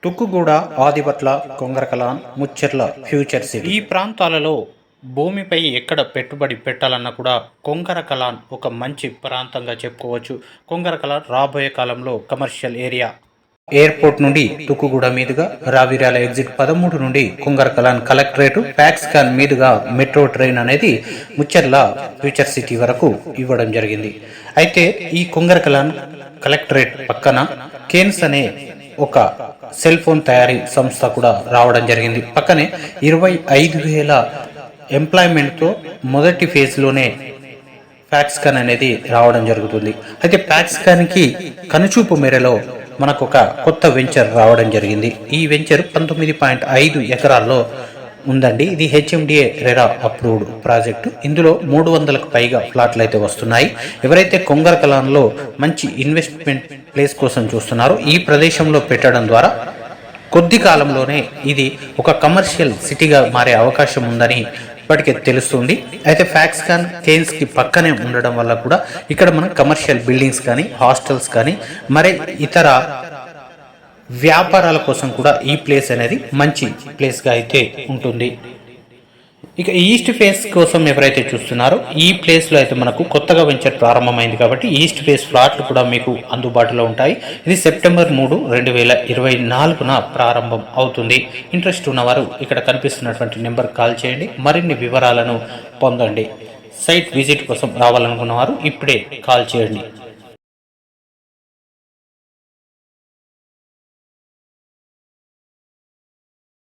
Tukkuguda, Adibatla, Kongarakalan, Mucherla future city ఈ ప్రాంతాలలో భూమిపై ఎక్కడ పెట్టుబడి పెట్టాలన్నా కూడా కొంగరకలాన్ ఒక మంచి ప్రాంతంగా చెప్పుకోవచ్చు. కొంగరకలాన్ రాబోయే కాలంలో కమర్షియల్ ఏరియా. ఎయిర్పోర్ట్ నుండి తుక్కుగూడ మీదుగా రావిరాల ఎగ్జిట్ 13 నుండి కొంగరకలాన్ కలెక్టరేట్ ఫ్యాక్స్కాన్ మీదుగా మెట్రో ట్రైన్ అనేది ముచ్చెర్ల ఫ్యూచర్ సిటీ వరకు ఇవ్వడం జరిగింది. అయితే ఈ కొంగరకలాన్ కలెక్టరేట్ పక్కన కేన్స్ అనే ఒక సెల్ ఫోన్ తయారీ సంస్థ కూడా రావడం జరిగింది. పక్కనే 25,000 ఎంప్లాయ్మెంట్తో మొదటి ఫేజ్లోనే ఫ్యాక్స్కాన్ అనేది రావడం జరుగుతుంది. అయితే ఫ్యాక్స్కాన్కి కనుచూపు మేరలో మనకు ఒక కొత్త వెంచర్ రావడం జరిగింది. ఈ వెంచర్ 19.5 ఎకరాల్లో ఉందండి. ఇది హెచ్ఎండిఏ రెరా అప్రూవ్డ్ ప్రాజెక్టు. ఇందులో 300కు పైగా ఫ్లాట్లు అయితే వస్తున్నాయి. ఎవరైతే కొంగరకలాన్లో మంచి ఇన్వెస్ట్మెంట్ ప్లేస్ కోసం చూస్తున్నారో ఈ ప్రదేశంలో పెట్టడం ద్వారా కొద్ది కాలంలోనే ఇది ఒక కమర్షియల్ సిటీగా మారే అవకాశం ఉందని ఇప్పటికే తెలుస్తుంది. అయితే ఫ్యాక్స్కాన్ కేన్స్కి పక్కనే ఉండడం వల్ల కూడా ఇక్కడ మనం కమర్షియల్ బిల్డింగ్స్ కానీ హాస్టల్స్ కానీ మరి ఇతర వ్యాపారాల కోసం కూడా ఈ ప్లేస్ అనేది మంచి ప్లేస్గా అయితే ఉంటుంది. ఇక ఈస్ట్ ఫేస్ కోసం ఎవరైతే చూస్తున్నారో ఈ ప్లేస్లో అయితే మనకు కొత్తగా వెంచర్ ప్రారంభమైంది కాబట్టి ఈస్ట్ ఫేస్ ఫ్లాట్లు కూడా మీకు అందుబాటులో ఉంటాయి. ఇది సెప్టెంబర్ 3, 2024 ప్రారంభం అవుతుంది. ఇంట్రెస్ట్ ఉన్నవారు ఇక్కడ కనిపిస్తున్నటువంటి నెంబర్ కాల్ చేయండి. మరిన్ని వివరాలను పొందండి. సైట్ విజిట్ కోసం రావాలనుకున్నవారు ఇప్పుడే కాల్ చేయండి.